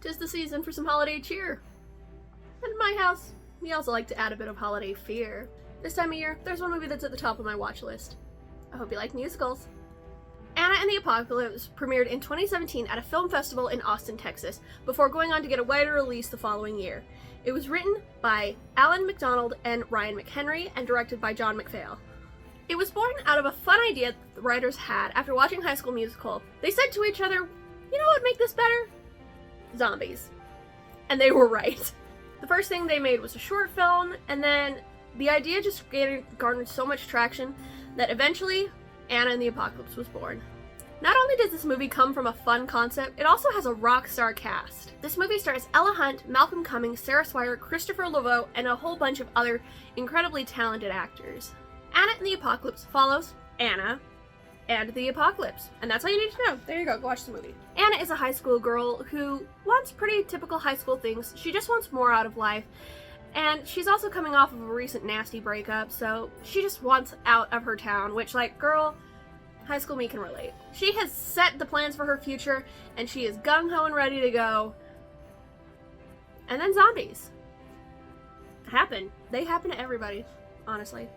'Tis the season for some holiday cheer. And in my house, we also like to add a bit of holiday fear. This time of year, there's one movie that's at the top of my watch list. I hope you like musicals. Anna and the Apocalypse premiered in 2017 at a film festival in Austin, Texas, before going on to get a wider release the following year. It was written by Alan McDonald and Ryan McHenry and directed by John McPhail. It was born out of a fun idea that the writers had after watching High School Musical. They said to each other, you know what would make this better? Zombies. And they were right. The first thing they made was a short film, and then the idea just garnered so much traction that eventually Anna and the Apocalypse was born. Not only does this movie come from a fun concept, it also has a rock star cast. This movie stars Ella Hunt, Malcolm Cummings, Sarah Swire, Christopher Laveau, and a whole bunch of other incredibly talented actors. Anna and the Apocalypse follows Anna and the Apocalypse, and that's all you need to know. There you go watch the movie. Anna is a high school girl who wants pretty typical high school things. She just wants more out of life, and she's also coming off of a recent nasty breakup, so she just wants out of her town, which, like, girl, high school me can relate. She has set the plans for her future, and she is gung-ho and ready to go. And then zombies happen. They happen to everybody, honestly.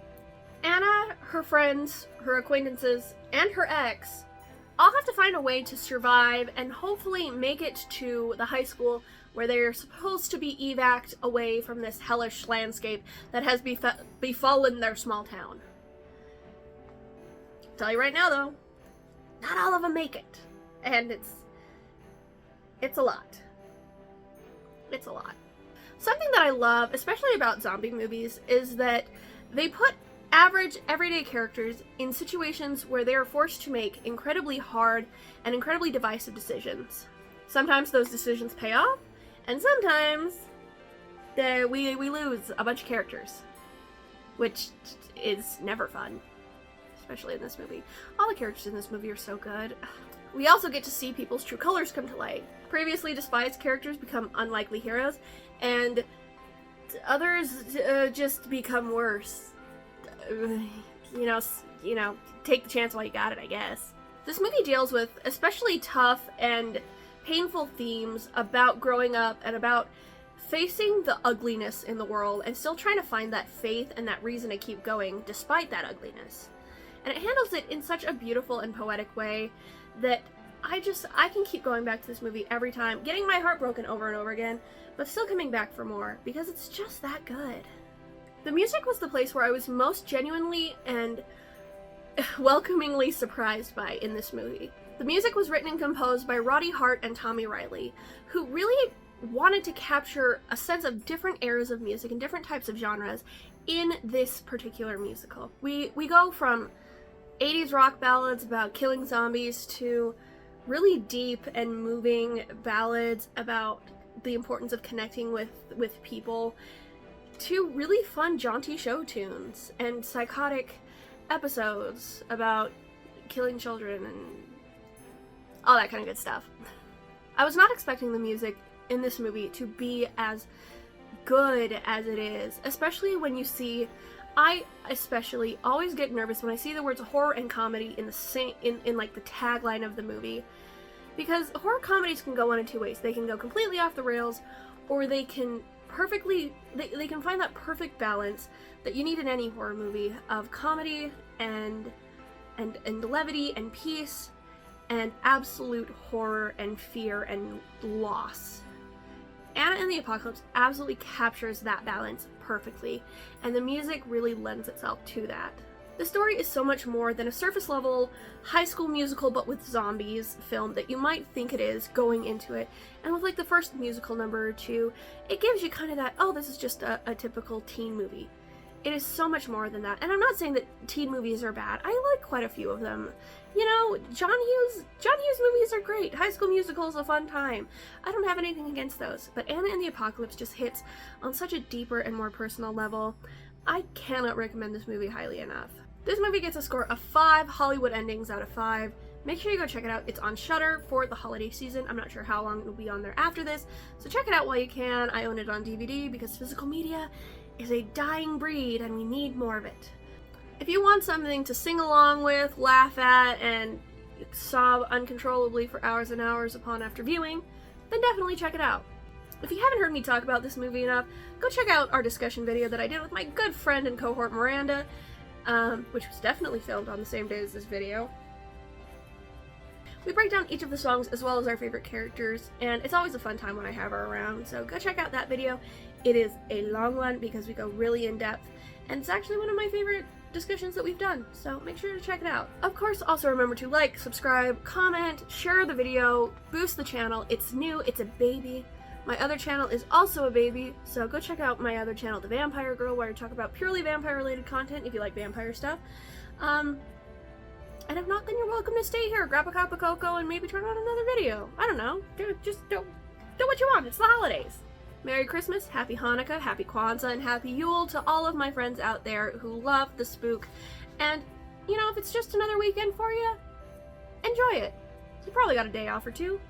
Anna, her friends, her acquaintances, and her ex all have to find a way to survive and hopefully make it to the high school where they're supposed to be evac'd away from this hellish landscape that has befallen their small town. Tell you right now, though, not all of them make it, and it's a lot. It's a lot. Something that I love, especially about zombie movies, is that they put average, everyday characters in situations where they are forced to make incredibly hard and incredibly divisive decisions. Sometimes those decisions pay off, and sometimes we lose a bunch of characters, which is never fun. Especially in this movie. All the characters in this movie are so good. We also get to see people's true colors come to light. Previously despised characters become unlikely heroes, and others just become worse. You know, take the chance while you got it, I guess. This movie deals with especially tough and painful themes about growing up and about facing the ugliness in the world and still trying to find that faith and that reason to keep going despite that ugliness. And it handles it in such a beautiful and poetic way that I can keep going back to this movie every time, getting my heart broken over and over again, but still coming back for more, because it's just that good. The music was the place where I was most genuinely and welcomingly surprised by in this movie. The music was written and composed by Roddy Hart and Tommy Riley, who really wanted to capture a sense of different eras of music and different types of genres in this particular musical. We go from 80s rock ballads about killing zombies to really deep and moving ballads about the importance of connecting with people to really fun, jaunty show tunes and psychotic episodes about killing children and all that kind of good stuff. I was not expecting the music in this movie to be as good as it is, especially when you see I especially always get nervous when I see the words horror and comedy in the same in like the tagline of the movie, because horror comedies can go one of two ways. They can go completely off the rails, or they can they can find that perfect balance that you need in any horror movie of comedy and levity and peace and absolute horror and fear and loss. Anna and the Apocalypse absolutely captures that balance perfectly, and the music really lends itself to that. The story is so much more than a surface level high school musical but with zombies film that you might think it is going into it, and with like the first musical number or two, it gives you kind of that, oh, this is just a typical teen movie. It is so much more than that, and I'm not saying that teen movies are bad. I like quite a few of them. You know, John Hughes movies are great. High School Musical is a fun time. I don't have anything against those, but Anna and the Apocalypse just hits on such a deeper and more personal level. I cannot recommend this movie highly enough. This movie gets a score of 5 Hollywood endings out of 5. Make sure you go check it out. It's on Shudder for the holiday season. I'm not sure how long it'll be on there after this, so check it out while you can. I own it on DVD because physical media is a dying breed and we need more of it. If you want something to sing along with, laugh at, and sob uncontrollably for hours and hours upon after viewing, then definitely check it out. If you haven't heard me talk about this movie enough, go check out our discussion video that I did with my good friend and cohort Miranda, which was definitely filmed on the same day as this video. We break down each of the songs as well as our favorite characters, and it's always a fun time when I have her around, so go check out that video. It is a long one because we go really in depth, and it's actually one of my favorite discussions that we've done, so make sure to check it out. Of course, also remember to like, subscribe, comment, share the video, boost the channel. It's new, it's a baby. My other channel is also a baby, so go check out my other channel, The Vampyre Girl, where I talk about purely vampire-related content if you like vampire stuff. And if not, then you're welcome to stay here, grab a cup of cocoa, and maybe turn on another video. I don't know. Just do what you want. It's the holidays. Merry Christmas, Happy Hanukkah, Happy Kwanzaa, and Happy Yule to all of my friends out there who love the spook. And, you know, if it's just another weekend for you, enjoy it. You probably got a day off or two.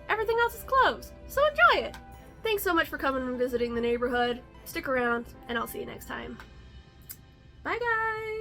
Everything else is closed, so enjoy it! Thanks so much for coming and visiting the neighborhood. Stick around, and I'll see you next time. Bye, guys!